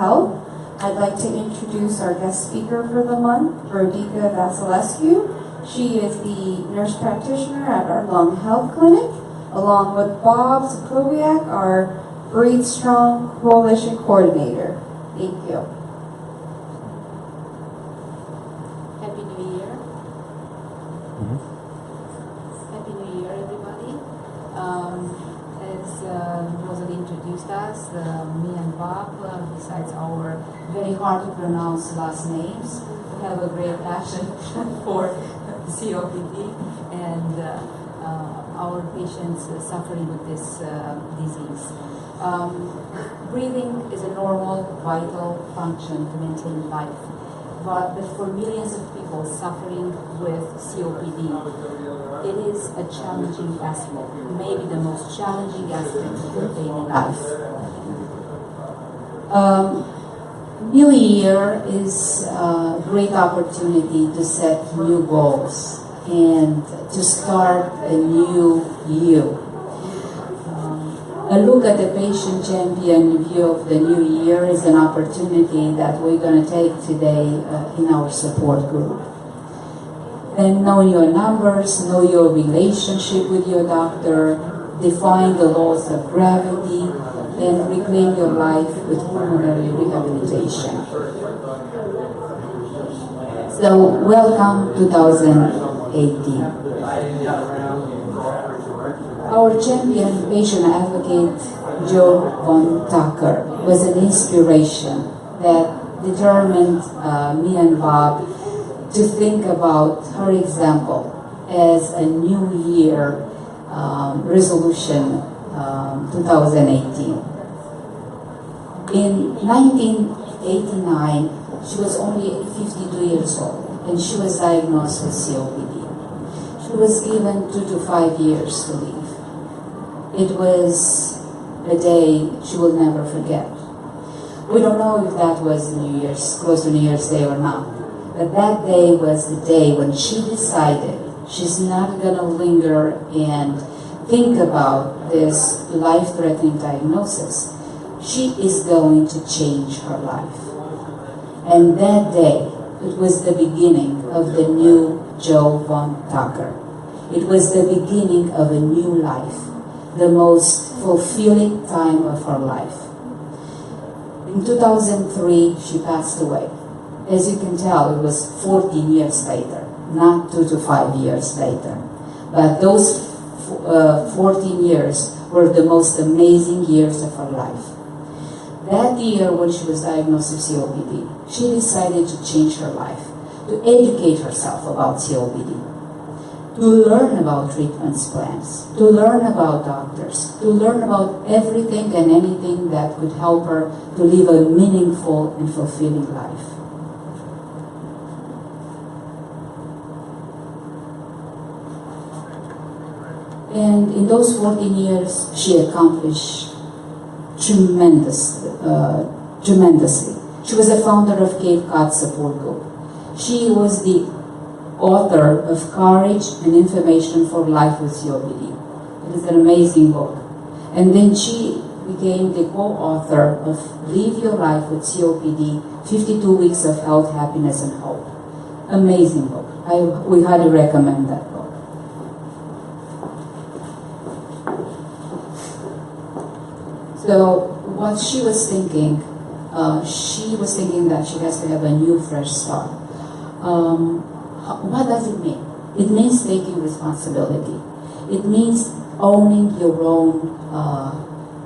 Health. I'd like to introduce our guest speaker for the month, Rodica Vasilescu. She is the nurse practitioner at our Lung Health Clinic, along with Bob Sokowiak, our Breathe Strong Coalition Coordinator. Thank you. Happy New Year. Happy New Year, everybody. As Rosalie introduced us, me and Bob, besides our very hard to pronounce last names, we have a great passion for COPD and our patients suffering with this disease. Breathing is a normal, vital function to maintain life. But for millions of people suffering with COPD, it is a challenging aspect, maybe the most challenging aspect of your daily life. New Year is a great opportunity to set new goals and to start a new you. A look at the patient champion view of the new year is an opportunity that we're going to take today in our support group. Then know your numbers, know your relationship with your doctor, define the laws of gravity, and reclaim your life with pulmonary rehabilitation. So welcome 2018. Our champion patient advocate, Joe Von Tucker, was an inspiration that determined me and Bob to think about her example as a New Year resolution 2018. In 1989, she was only 52 years old, and she was diagnosed with COPD. She was given 2 to 5 years to live. It was a day she will never forget. We don't know if that was New Year's, close to New Year's Day or not, but that day was the day when she decided she's not going to linger and think about this life-threatening diagnosis. She is going to change her life. And that day, it was the beginning of the new Joe Von Tucker. It was the beginning of a new life, the most fulfilling time of her life. In 2003, she passed away. As you can tell, it was 14 years later, not 2 to 5 years later. But those 14 years were the most amazing years of her life. That year, when she was diagnosed with COPD, she decided to change her life, to educate herself about COPD, to learn about treatment plans, to learn about doctors, to learn about everything and anything that could help her to live a meaningful and fulfilling life. And in those 14 years, she accomplished tremendously. She was the founder of Cape Cod Support Group. She was the author of Courage and Information for Life with COPD. It is an amazing book. And then she became the co-author of Live Your Life with COPD, 52 Weeks of Health, Happiness, and Hope. Amazing book. We highly recommend that book. So what she was thinking that she has to have a new, fresh start. What does it mean? It means taking responsibility. It means owning your own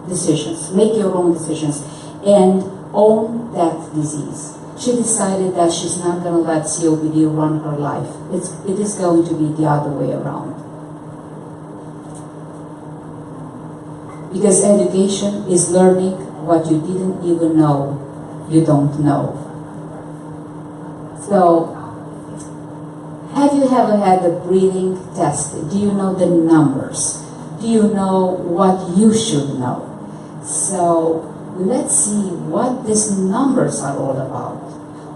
decisions, make your own decisions, and own that disease. She decided that she's not going to let COPD run her life. It is going to be the other way around. Because education is learning what you didn't even know you don't know. So, have you ever had a breathing test? Do you know the numbers? Do you know what you should know? So, let's see what these numbers are all about.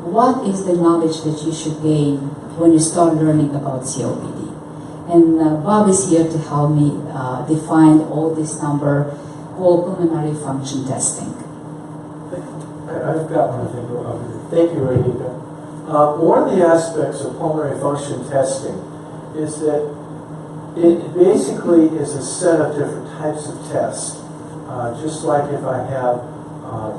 What is the knowledge that you should gain when you start learning about COPD? And Bob is here to help me define all this number called pulmonary function testing. I've got one thing to offer. Thank you, Radhika. One of the aspects of pulmonary function testing is that it basically is a set of different types of tests. Just like if I have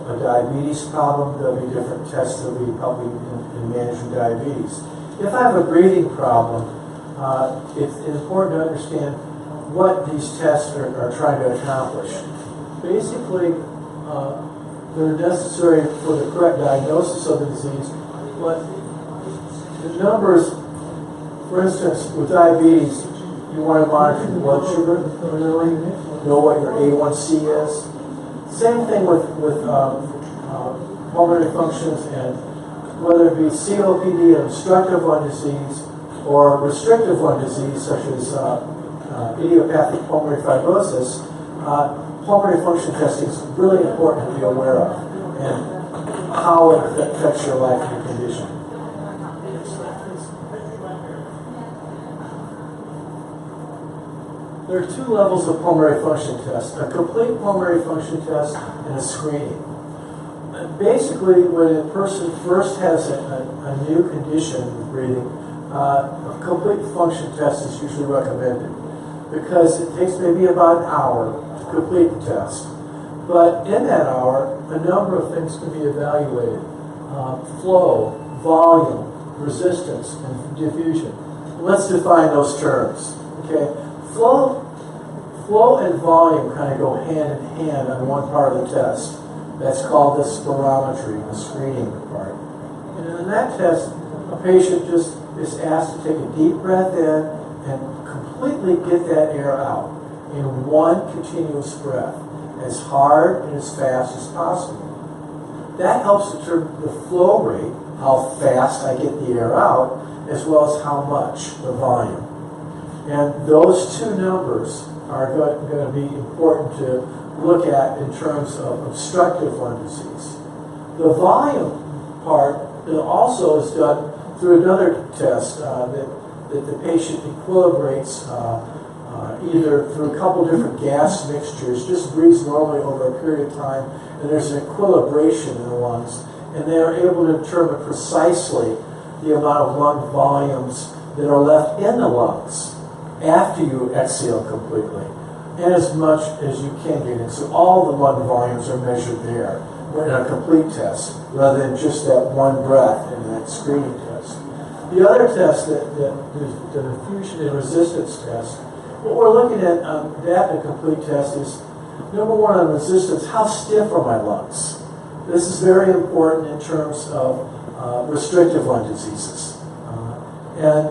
a diabetes problem, there'll be different tests that will be helping in managing diabetes. If I have a breathing problem, it's important to understand what these tests are trying to accomplish. Basically, they're necessary for the correct diagnosis of the disease, but the numbers, for instance, with diabetes, you want to monitor your blood sugar, really, know what your A1C is. Same thing with pulmonary functions, and whether it be COPD, obstructive lung disease, or restrictive lung disease, such as idiopathic pulmonary fibrosis, pulmonary function testing is really important to be aware of, and how it affects your life and your condition. There are two levels of pulmonary function test: a complete pulmonary function test and a screening. Basically, when a person first has a new condition with breathing, a complete function test is usually recommended because it takes maybe about an hour to complete the test. But in that hour, a number of things can be evaluated: flow, volume, resistance, and diffusion. Let's define those terms. Okay, flow and volume kind of go hand in hand on one part of the test. That's called the spirometry, the screening part. And in that test, a patient just is asked to take a deep breath in and completely get that air out in one continuous breath, as hard and as fast as possible. That helps determine the flow rate, how fast I get the air out, as well as how much, the volume. And those two numbers are going to be important to look at in terms of obstructive lung disease. The volume part also is done through another test that the patient equilibrates either through a couple different gas mixtures, just breathes normally over a period of time, and there's an equilibration in the lungs, and they are able to determine precisely the amount of lung volumes that are left in the lungs after you exhale completely, and as much as you can get in. So all the lung volumes are measured there in a complete test, rather than just that one breath in that screening test. The other test, the diffusion and resistance test, what we're looking at on that in a complete test is, number one, on resistance, how stiff are my lungs? This is very important in terms of restrictive lung diseases. And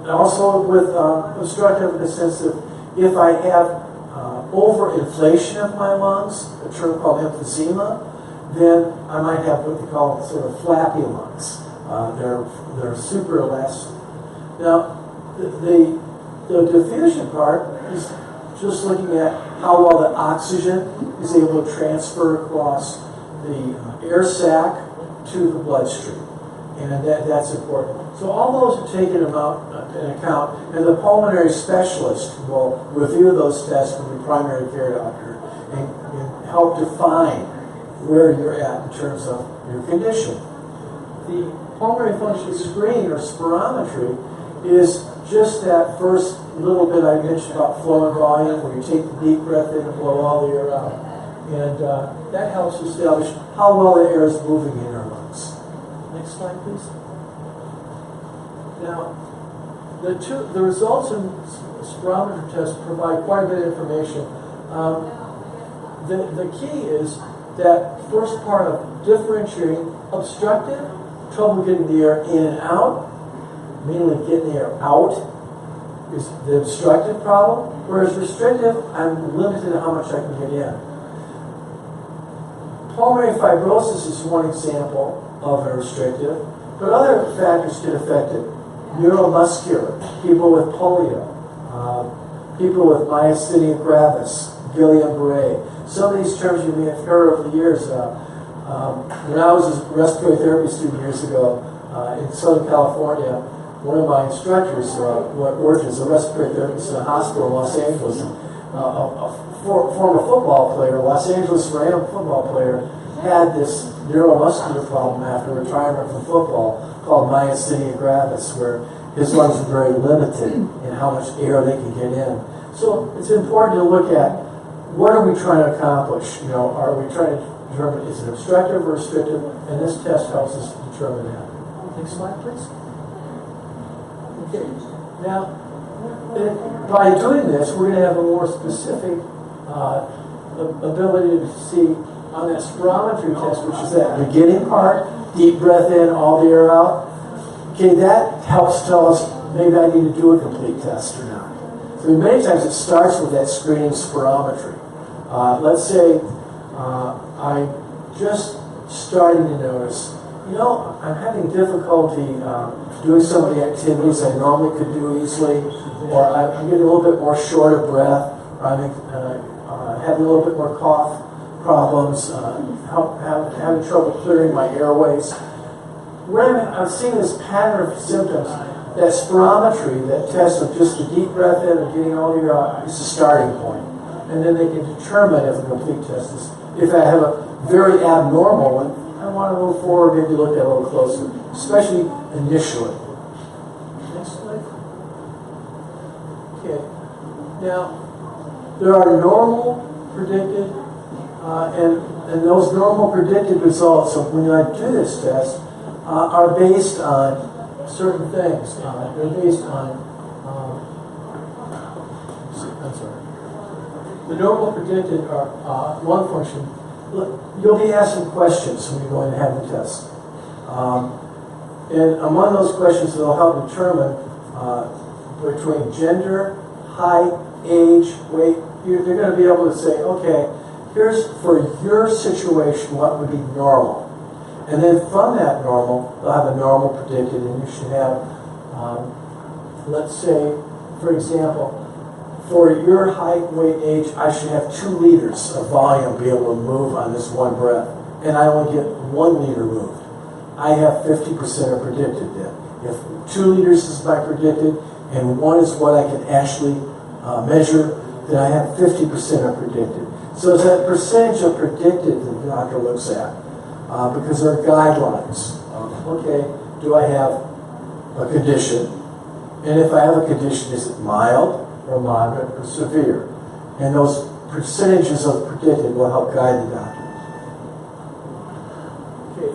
also with obstructive, in the sense that if I have overinflation of my lungs, a term called emphysema, then I might have what they call sort of flappy lungs. They're super elastic. Now, the diffusion part is just looking at how well the oxygen is able to transfer across the air sac to the bloodstream, and that's important. So all those are taken into account, and the pulmonary specialist will review those tests with the primary care doctor and help define where you're at in terms of your condition. The pulmonary function screen, or spirometry, is just that first little bit I mentioned about flow and volume, where you take the deep breath in and blow all the air out. And that helps establish how well the air is moving in our lungs. Next slide, please. Now, the results in spirometry tests provide quite a bit of information. The key is that first part of differentiating obstructive, trouble getting the air in and out, mainly getting the air out, is the obstructive problem, whereas restrictive, I'm limited to how much I can get in. Pulmonary fibrosis is one example of a restrictive, but other factors can affect it. Neuromuscular, people with polio, people with myasthenia gravis, Guillain-Barré. Some of these terms you may have heard over the years. When I was a respiratory therapy student years ago in Southern California, one of my instructors worked as a respiratory therapist in a hospital in Los Angeles. A former football player, Los Angeles Rams football player, had this neuromuscular problem after retirement from football called myasthenia gravis, where his lungs are very limited in how much air they can get in. So it's important to look at what are we trying to accomplish. Are we trying to determine is it obstructive or restrictive? And this test helps us determine that. Next slide, please. Okay. Now, by doing this, we're going to have a more specific ability to see on that spirometry test, which is that beginning part, deep breath in, all the air out. Okay, that helps tell us maybe I need to do a complete test or not. So many times it starts with that screening spirometry. Let's say I'm just starting to notice, I'm having difficulty doing some of the activities I normally could do easily, or I'm getting a little bit more short of breath, or I'm having a little bit more cough problems, having trouble clearing my airways. When I'm seeing this pattern of symptoms, that spirometry, that test of just the deep breath in and getting all the air out, is the starting point. And then they can determine if a complete test is. If I have a very abnormal one, I want to move forward, maybe look at it a little closer, especially initially. Next slide. Okay. Now, there are normal predicted, and those normal predicted results of when I do this test are based on certain things. They're based on, I'm sorry. The normal predicted are lung function. You'll be asked some questions when you're going to have the test. And among those questions, they'll help determine between gender, height, age, weight. They're going to be able to say, okay, here's for your situation what would be normal. And then from that normal, they'll have a normal predicted, and you should have, let's say, for example, for your height, weight, age, I should have 2 liters of volume be able to move on this one breath, and I only get 1 liter moved. I have 50% are predicted then. If 2 liters is my predicted, and 1 is what I can actually measure, then I have 50% are predicted. So it's that percentage of predicted that the doctor looks at. Because there are guidelines. Okay, do I have a condition? And if I have a condition, is it mild or moderate or severe? And those percentages of predicted will help guide the doctor. Okay,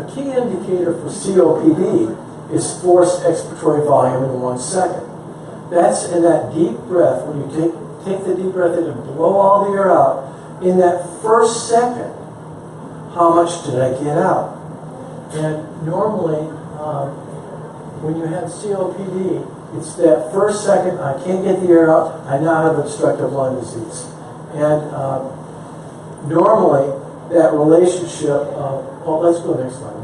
a key indicator for COPD is forced expiratory volume in 1 second. That's in that deep breath, when you take the deep breath in and blow all the air out, in that first second, how much did I get out? And normally, when you have COPD, it's that first second, I can't get the air out, I now have obstructive lung disease. And normally, that relationship, let's go next slide.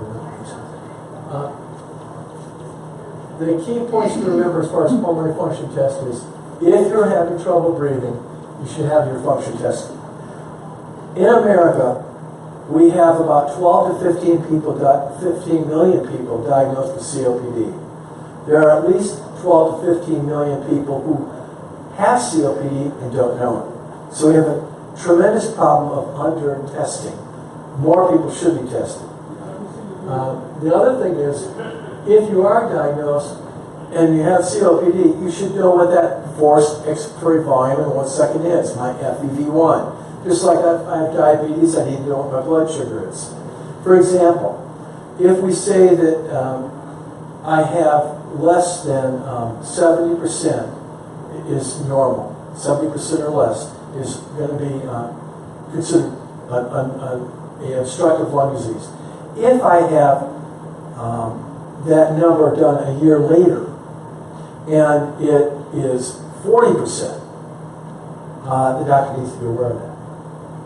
The key points to remember as far as pulmonary function test is, if you're having trouble breathing, you should have your function tested. In America, we have about 12 to 15 million people diagnosed with COPD. There are at least 12 to 15 million people who have COPD and don't know it. So we have a tremendous problem of under-testing. More people should be tested. The other thing is, if you are diagnosed and you have COPD, you should know what that forced expiratory volume in 1 second is, my FEV1. Just like I have diabetes, I need to know what my blood sugar is. For example, if we say that I have less than 70% is normal, 70% or less is going to be considered an obstructive lung disease. If I have that number done a year later and it is 40%, the doctor needs to be aware of that.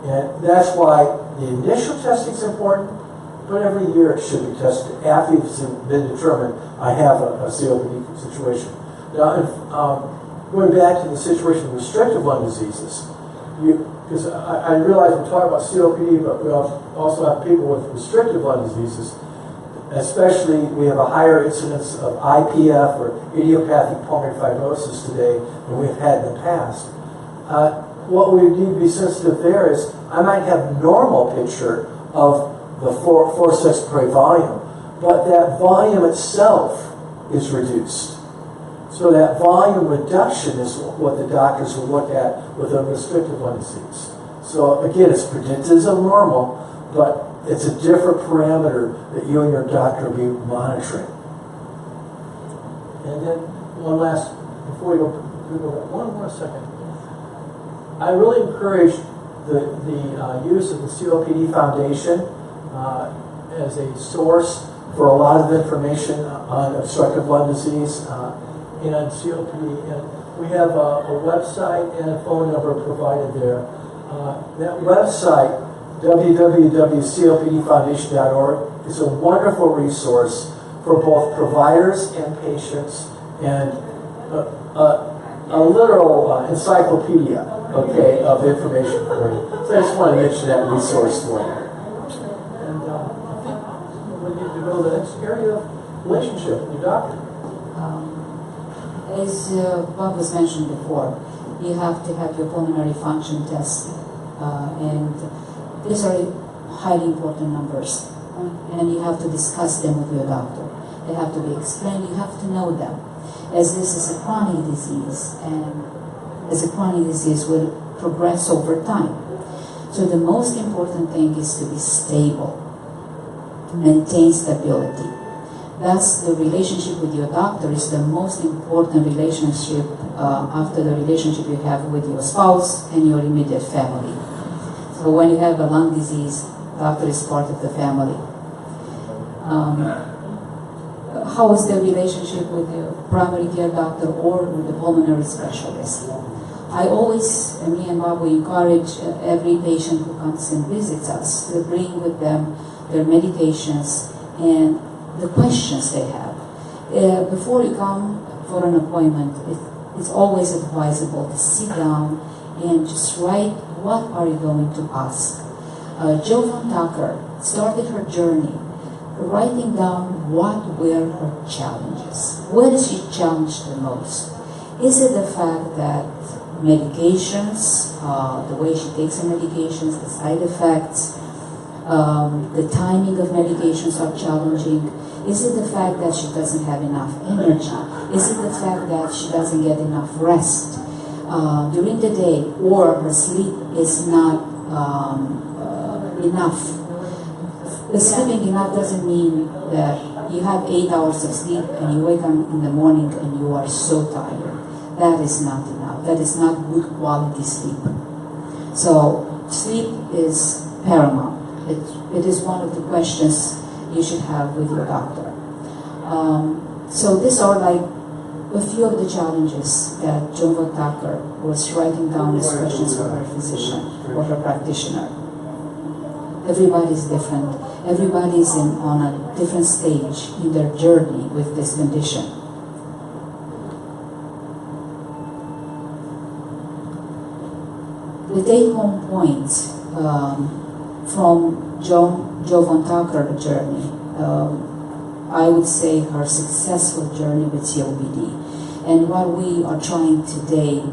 And that's why the initial testing is important, but every year it should be tested after it's been determined I have a COPD situation. Now, going back to the situation of restrictive lung diseases, because I realize we're talking about COPD, but we also have people with restrictive lung diseases. Especially, we have a higher incidence of IPF or idiopathic pulmonary fibrosis today than we've had in the past. What we need to be sensitive there is I might have normal picture of the forceps per volume, but that volume itself is reduced. So that volume reduction is what the doctors will look at with a restrictive lung disease. So again, it's predicted as a normal, but it's a different parameter that you and your doctor will be monitoring. And then one last, before we go one more second. I really encourage the use of the COPD Foundation as a source for a lot of information on obstructive lung disease and COPD. And we have a website and a phone number provided there. That website, www.copdfoundation.org, is a wonderful resource for both providers and patients, and a literal encyclopedia, okay, of information for you. So I just want to mention that resource for you. And I think we need to go to the next area of relationship with your doctor. As Bob was mentioned before, you have to have your pulmonary function tested, and these are highly important numbers, and you have to discuss them with your doctor. They have to be explained. You have to know them, as this is a chronic disease, and as a chronic disease will progress over time. So the most important thing is to be stable, to maintain stability. Thus, the relationship with your doctor is the most important relationship after the relationship you have with your spouse and your immediate family. So when you have a lung disease, doctor is part of the family. How is the relationship with the primary care doctor or with the pulmonary specialist? I always, me and Bob, we encourage every patient who comes and visits us to bring with them their medications and the questions they have. Before you come for an appointment, it's always advisable to sit down and just write what are you going to ask. Jo von Tucker started her journey writing down what were her challenges. Where is she challenged the most? Is it the fact that medications, the way she takes her medications, the side effects, the timing of medications are challenging? Is it the fact that she doesn't have enough energy? Is it the fact that she doesn't get enough rest during the day, or her sleep is not enough? The sleeping enough doesn't mean that you have 8 hours of sleep and you wake up in the morning and you are so tired. That is not enough. That is not good quality sleep. So sleep is paramount. It is one of the questions you should have with your doctor. So these are like a few of the challenges that Jo von Tucker was writing down as questions for her physician or her practitioner. Everybody is different. Everybody is on a different stage in their journey with this condition. The take-home points from Jo von Tucker journey, I would say her successful journey with COPD. And what we are trying today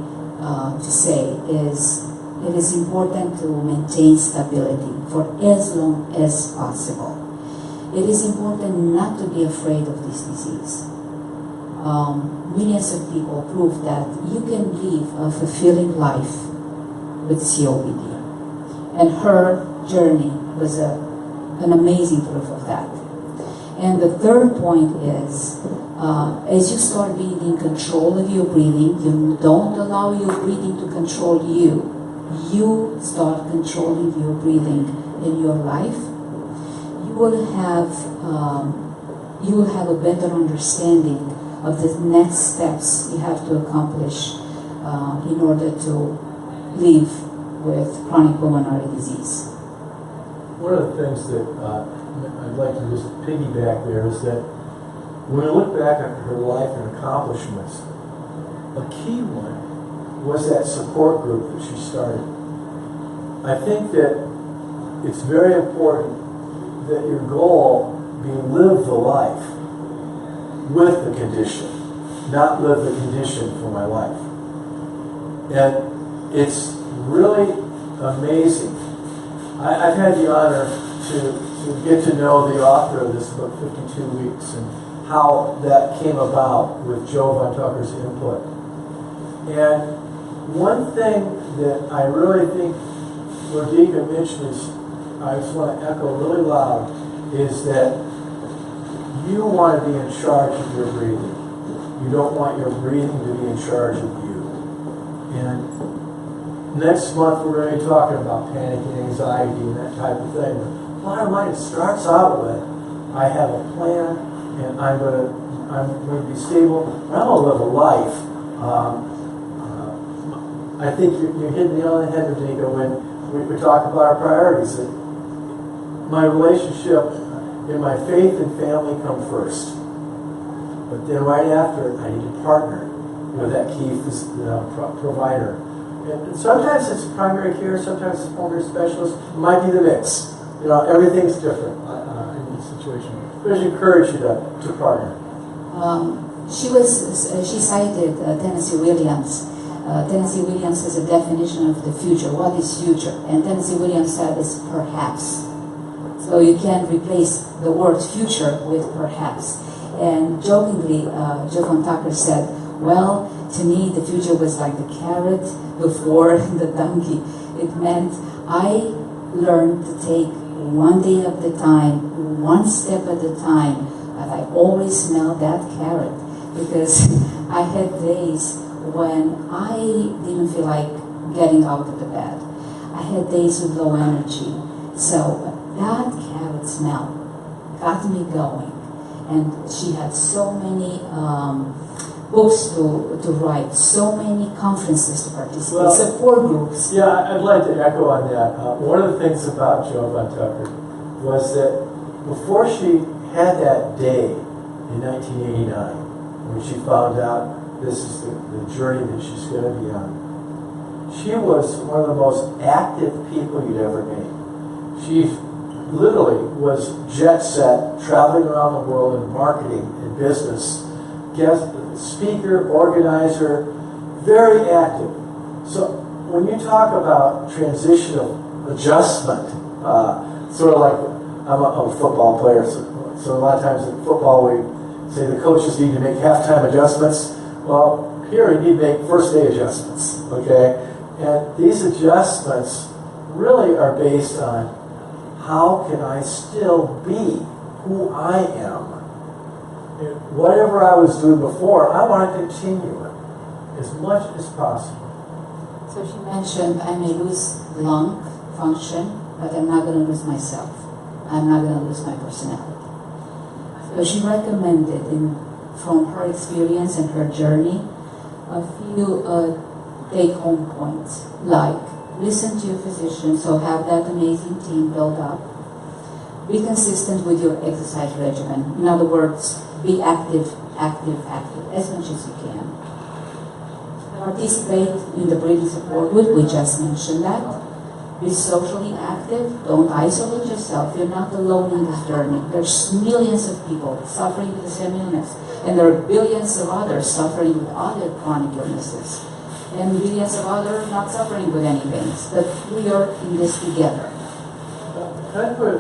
to say is it is important to maintain stability for as long as possible. It is important not to be afraid of this disease. Millions of people prove that you can live a fulfilling life with COPD. And her journey was an amazing proof of that. And the third point is, as you start being in control of your breathing, you don't allow your breathing to control you. You start controlling your breathing in your life. You will have a better understanding of the next steps you have to accomplish in order to live with chronic pulmonary disease. One of the things that I'd like to just piggyback there is that when I look back at her life and accomplishments, a key one was that support group that she started. I think that it's very important that your goal be live the life with the condition, not live the condition for my life. And it's really amazing. I've had the honor to get to know the author of this book, 52 Weeks, and how that came about with Joe Von Tucker's input. And one thing that I really think Rodika mentioned is, I just want to echo really loud, is that you want to be in charge of your breathing. You don't want your breathing to be in charge of you. And next month we're going to be talking about panic and anxiety and that type of thing. But bottom line, it starts out with, I have a plan and I'm going to be stable. I'm going to live a life. I think you hit the nail on the head, Rodika, when we talk about our priorities. That my relationship and my faith and family come first. But then right after, I need to partner with that key provider. And sometimes it's primary care, sometimes it's pulmonary specialist. It might be the mix. Everything's different in each situation. But I encourage you to partner. She cited Tennessee Williams. Tennessee Williams has a definition of the future. What is future? And Tennessee Williams said it's perhaps. So you can't replace the word future with perhaps. And jokingly, Joe Von Tucker said, well, to me the future was like the carrot before the donkey. It meant I learned to take one day at a time, one step at a time, but I always smelled that carrot because I had days when I didn't feel like getting out of the bed. I had days with low energy. So that carrot smell got me going. And she had so many books to write, so many conferences to participate, support groups. Yeah, I'd like to echo on that. One of the things about Jo Von Tucker was that before she had that day in 1989, when she found out this is the journey that she's going to be on, she was one of the most active people you'd ever meet. She literally was jet set, traveling around the world in marketing and business, guest speaker, organizer, very active. So when you talk about transitional adjustment, sort of like, I'm a football player, so a lot of times in football we say the coaches need to make halftime adjustments. Well, here you need to make first day adjustments, okay? And these adjustments really are based on how can I still be who I am? And whatever I was doing before, I want to continue it as much as possible. So she mentioned I may lose lung function, but I'm not going to lose myself. I'm not going to lose my personality. So she recommended, from her experience and her journey, a few take-home points, like listen to your physician, so have that amazing team build up. Be consistent with your exercise regimen. In other words, be active, as much as you can. Participate in the breathing support group, we just mentioned that. Be socially active, don't isolate yourself. You're not alone in this journey. There's millions of people suffering with the same illness, and there are billions of others suffering with other chronic illnesses, and millions of others not suffering with any pains. But we are in this together. Can I put a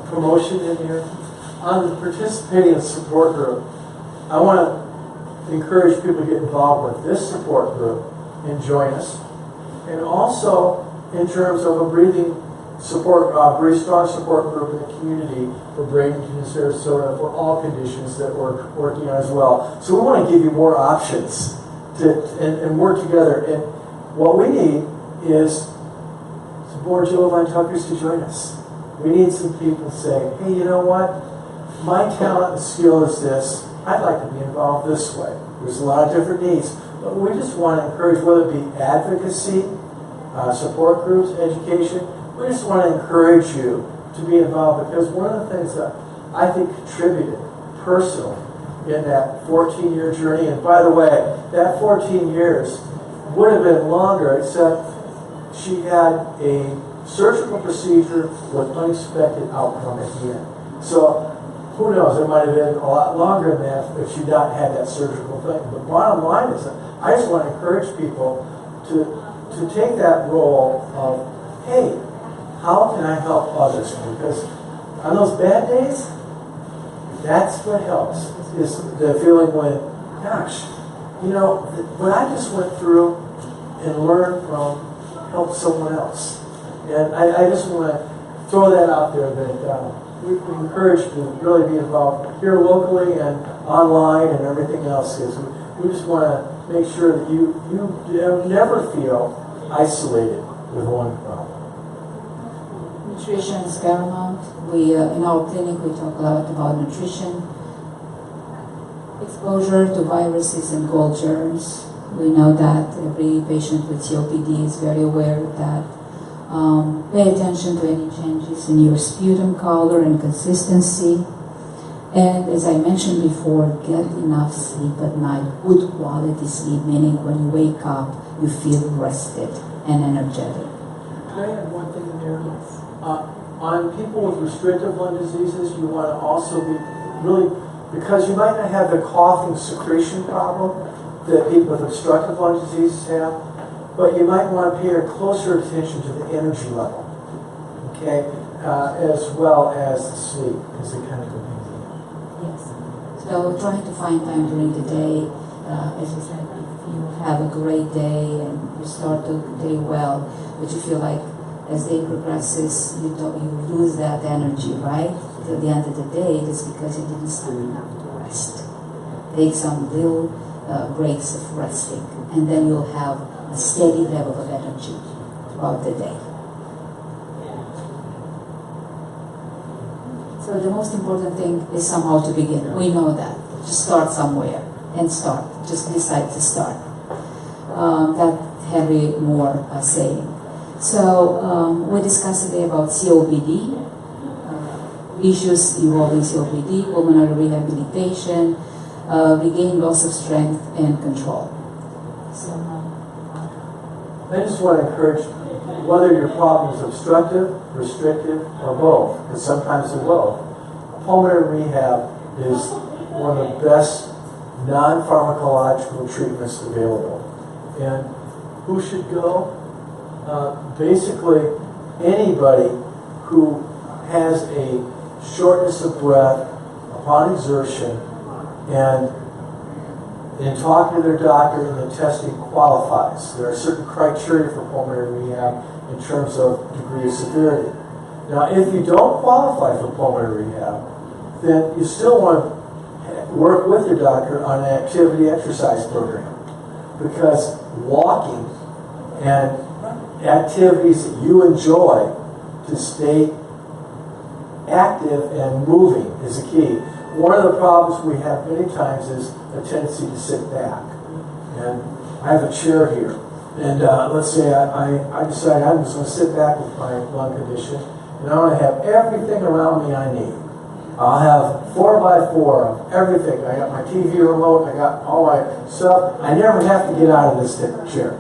promotion in here? On the participating in support group, I want to encourage people to get involved with this support group and join us. And also, in terms of a breathing support, very strong support group in the community for Bradenton and Sarasota for all conditions that we're working on as well. So we want to give you more options and work together. And what we need is some more Jo Von Tuckers to join us. We need some people to say, hey, you know what? My talent and skill is this. I'd like to be involved this way. There's a lot of different needs. But we just want to encourage, whether it be advocacy, support groups, education, we just want to encourage you to be involved, because one of the things that I think contributed personally in that 14-year journey, and by the way, that 14 years would have been longer, except she had a surgical procedure with unexpected outcome at the end. So who knows, it might have been a lot longer than that if she'd not had that surgical thing. But bottom line is that I just want to encourage people to take that role of, hey, how can I help others? Because on those bad days, that's what helps, is the feeling when, gosh, you know, what I just went through and learned from helped someone else. And I just want to throw that out there that we encourage you to really be involved here locally and online and everything else. Is we just want to make sure that you never feel isolated with one problem. Nutrition is paramount. We in our clinic we talk a lot about nutrition, exposure to viruses and cold germs. We know that every patient with COPD is very aware of that. Pay attention to any changes in your sputum color and consistency. And as I mentioned before, get enough sleep at night, good quality sleep, meaning when you wake up, you feel rested and energetic. Can I add one thing in there? On people with restrictive lung diseases, you want to also be really, because you might not have the coughing secretion problem that people with obstructive lung diseases have, but you might want to pay closer attention to the energy level, okay, as well as the sleep, because they kind of go hand in hand. Yes. So trying to find time during the day, as you said, if you have a great day and you start the day well, but you feel like as day progresses, you lose that energy, right? Till the end of the day, it's because you didn't stop enough to rest. Take some little breaks of resting, and then you'll have a steady level of energy throughout the day. So the most important thing is somehow to begin. We know that. Just start somewhere and start. Just decide to start. That Henry Moore saying. So we discussed today about COPD, issues involving COPD, pulmonary rehabilitation, regain loss of strength and control. So I just want to encourage, whether your problem is obstructive, restrictive, or both, because sometimes they're both, pulmonary rehab is one of the best non-pharmacological treatments available. And who should go? Basically, anybody who has a shortness of breath upon exertion and in talking to their doctor and the testing qualifies. There are certain criteria for pulmonary rehab in terms of degree of severity. Now, if you don't qualify for pulmonary rehab, then you still want to work with your doctor on an activity exercise program, because walking and activities that you enjoy to stay active and moving is the key. One of the problems we have many times is a tendency to sit back. And I have a chair here. And let's say I decide I'm just going to sit back with my lung condition, and I want to have everything around me I need. I'll have 4x4 of everything. I got my TV remote, I got all my stuff. I never have to get out of this chair.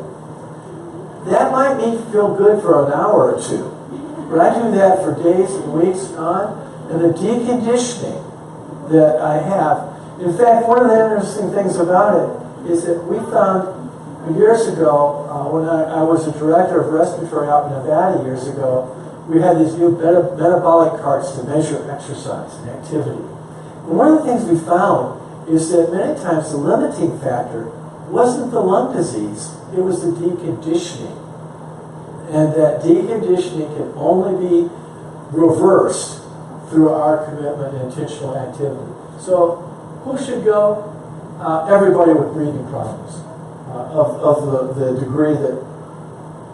That might make me feel good for an hour or two. But I do that for days and weeks on, and the deconditioning that I have. In fact, one of the interesting things about it is that we found years ago, when I was a director of respiratory out in Nevada years ago, we had these new metabolic carts to measure exercise and activity. And one of the things we found is that many times the limiting factor wasn't the lung disease, it was the deconditioning. And that deconditioning can only be reversed through our commitment and intentional activity. So, who should go? Everybody with breathing problems of the degree that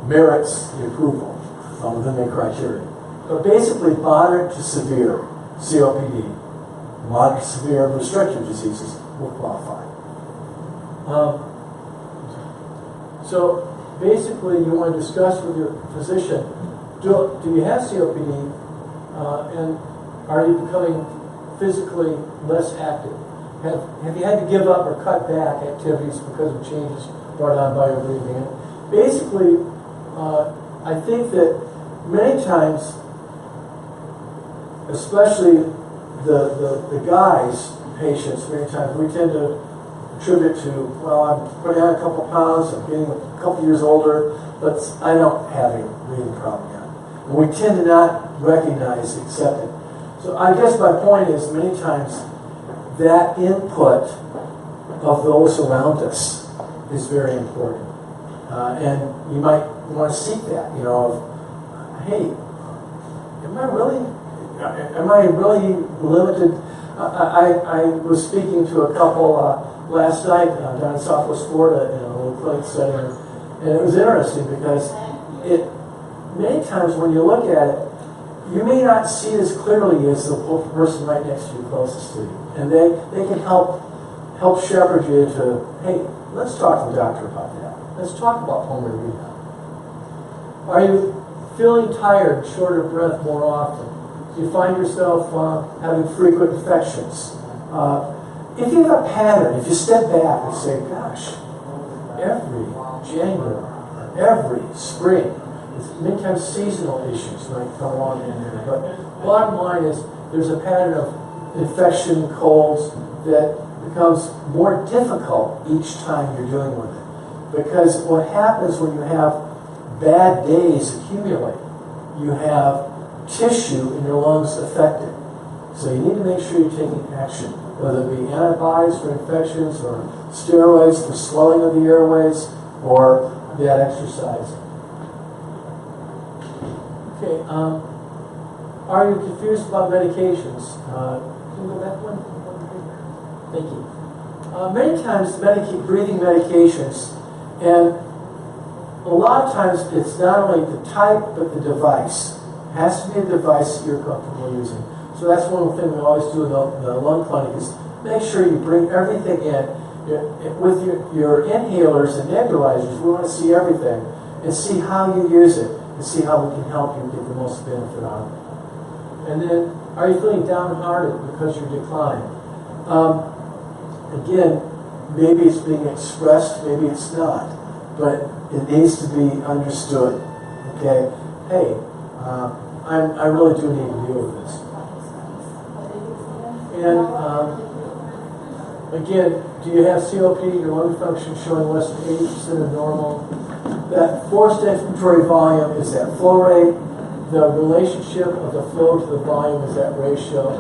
merits the approval within the criteria. But basically, moderate to severe COPD, moderate to severe restrictive diseases will qualify. So basically, you want to discuss with your physician, do you have COPD, and are you becoming physically less active? Have you had to give up or cut back activities because of changes brought on by your breathing? And basically, I think that many times, especially the guys, patients, many times we tend to attribute to, well, I'm putting on a couple pounds, I'm getting a couple years older, but I don't have a breathing problem yet. And we tend to not recognize, accept it. So I guess my point is, many times, that input of those around us is very important. And you might want to seek that, you know, of, hey, am I really limited? I was speaking to a couple last night down in Southwest Florida in a little clinic setting, and it was interesting because many times when you look at it, you may not see it as clearly as the person right next to you, closest to you, and they can help shepherd you to, hey, let's talk to the doctor about that. Let's talk about pulmonary rehab. Are you feeling tired, short of breath more often? Do you find yourself having frequent infections? If you have a pattern, if you step back and say, gosh, every January, every spring, many times seasonal issues might come along in there, but bottom line is there's a pattern of infection, colds, that becomes more difficult each time you're dealing with it. Because what happens when you have bad days accumulate, you have tissue in your lungs affected. So you need to make sure you're taking action, whether it be antibiotics for infections or steroids for swelling of the airways or that exercise. Okay, are you confused about medications? Can you go back one? Thank you. Many times breathing medications, and a lot of times it's not only the type but the device. It has to be a device that you're comfortable using. So that's one thing we always do in the lung clinic is make sure you bring everything in. With your inhalers and nebulizers, we want to see everything and see how you use it and see how we can help you get the most benefit out of it. And then, are you feeling downhearted because you're declining? Again, maybe it's being expressed, maybe it's not, but it needs to be understood. Okay, hey, I really do need to deal with this. And again, do you have COPD, your lung function showing less than 80% of normal? That forced expiratory volume is that flow rate. The relationship of the flow to the volume is that ratio.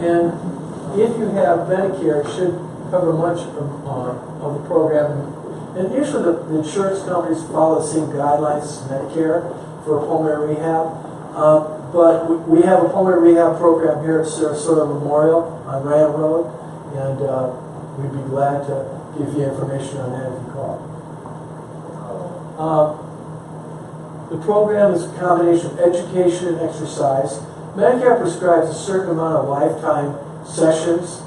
And if you have Medicare, it should cover much of the program. And usually the insurance companies follow the same guidelines as Medicare for pulmonary rehab. But we have a pulmonary rehab program here at Sarasota Memorial on Ram Road, and we'd be glad to give you information on that if you call. The program is a combination of education and exercise. Medicare prescribes a certain amount of lifetime sessions,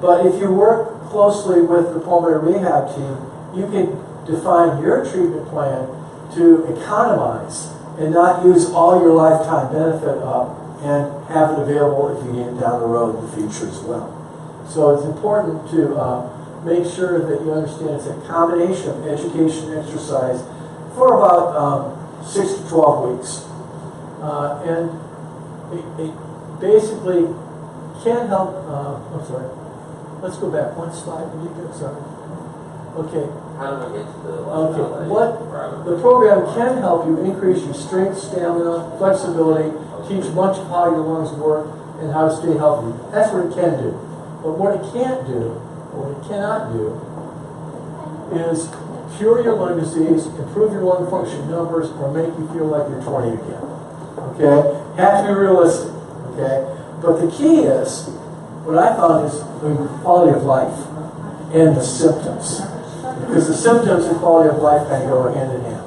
but if you work closely with the pulmonary rehab team, you can define your treatment plan to economize and not use all your lifetime benefit up and have it available if you need it down the road in the future as well. So it's important to make sure that you understand it's a combination of education and exercise for about 6 to 12 weeks. And it basically can help, I'm sorry, let's go back one slide. Sorry. Okay. How do I get to the the program can help you increase your strength, stamina, flexibility, teach much of how your lungs work and how to stay healthy. That's what it can do. But what it can't do, or what it cannot do, is cure your lung disease, improve your lung function numbers, or make you feel like you're 20 again. Okay? Have to be realistic. Okay? But the key is, what I found is the quality of life and the symptoms. Because the symptoms and quality of life kind of go hand in hand.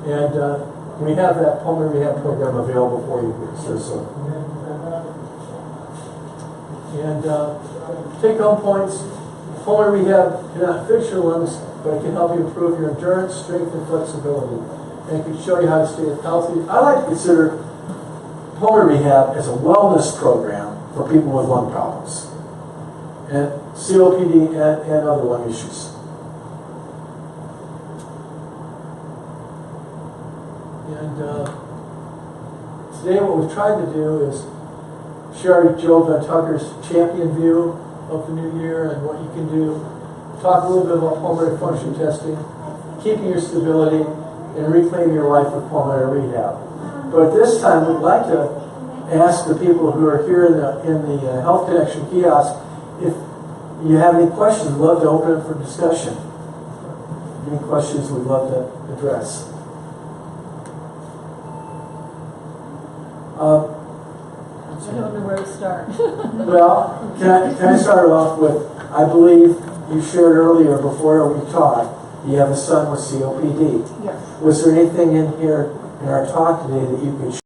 And we have that pulmonary rehab program available for you here. So. And take-home points, pulmonary rehab cannot fix your lungs, but it can help you improve your endurance, strength, and flexibility. And it can show you how to stay healthy. I like to consider pulmonary rehab as a wellness program for people with lung problems, and COPD and other lung issues. And today what we've tried to do is share Joe Van Tucker's champion view of the new year and what you can do. Talk a little bit about pulmonary function testing, keeping your stability, and reclaiming your life with pulmonary rehab. But this time, we'd like to ask the people who are here in the Health Connection kiosk if you have any questions. We'd love to open it for discussion. Any questions we'd love to address. I don't know where to start. Well, can I start off with, I believe you shared earlier before we talked, you have a son with COPD. Yes. Was there anything in here in our talk today that you could